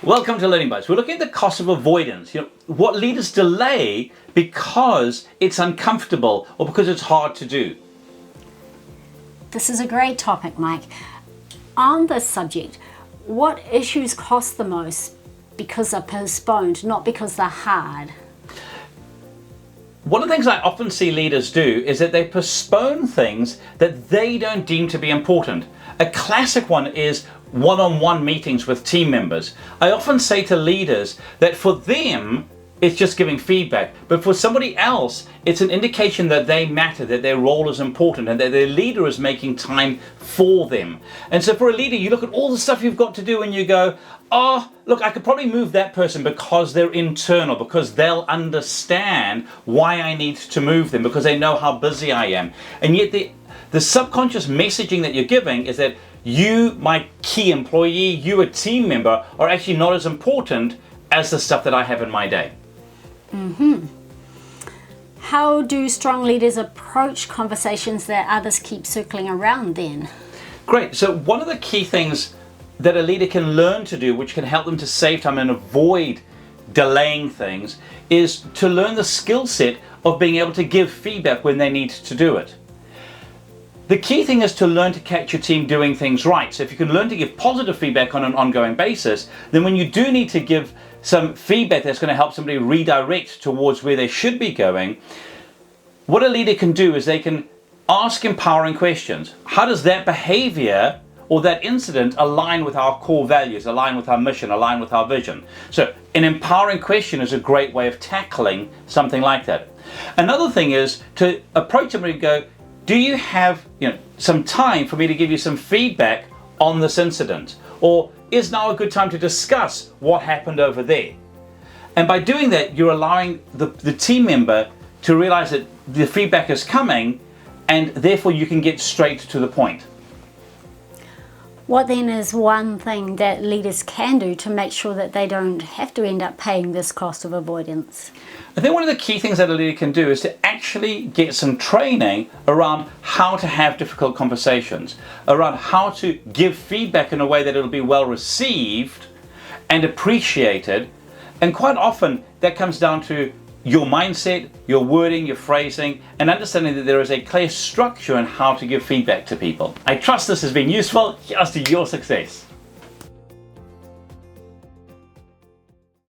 Welcome to Learning Bites. We're looking at the cost of avoidance. What leaders delay because it's uncomfortable or because it's hard to do. This is a great topic, Mike. On this subject, what issues cost the most because they're postponed, not because they're hard? One of the things I often see leaders do is that they postpone things that they don't deem to be important. A classic one is one-on-one meetings with team members. I often say to leaders that for them, it's just giving feedback, but for somebody else, it's an indication that they matter, that their role is important, and that their leader is making time for them. And so for a leader, you look at all the stuff you've got to do and you go, oh, look, I could probably move that person because they're internal, because they'll understand why I need to move them, because they know how busy I am. And yet the subconscious messaging that you're giving is that you, my key employee, you, a team member, are actually not as important as the stuff that I have in my day. How do strong leaders approach conversations that others keep circling around then? Great. So one of the key things that a leader can learn to do, which can help them to save time and avoid delaying things, is to learn the skill set of being able to give feedback when they need to do it. The key thing is to learn to catch your team doing things right. So if you can learn to give positive feedback on an ongoing basis, then when you do need to give some feedback that's going to help somebody redirect towards where they should be going, what a leader can do is they can ask empowering questions. How does that behavior or that incident align with our core values, align with our mission, align with our vision? So an empowering question is a great way of tackling something like that. Another thing is to approach somebody and go, do you have some time for me to give you some feedback on this incident? Or is now a good time to discuss what happened over there? And by doing that, you're allowing the team member to realize that the feedback is coming, and therefore you can get straight to the point. What then is one thing that leaders can do to make sure that they don't have to end up paying this cost of avoidance? I think one of the key things that a leader can do is to actually get some training around how to have difficult conversations, around how to give feedback in a way that it'll be well received and appreciated. And quite often that comes down to your mindset, your wording, your phrasing, and understanding that there is a clear structure in how to give feedback to people. I trust this has been useful. Here's to your success.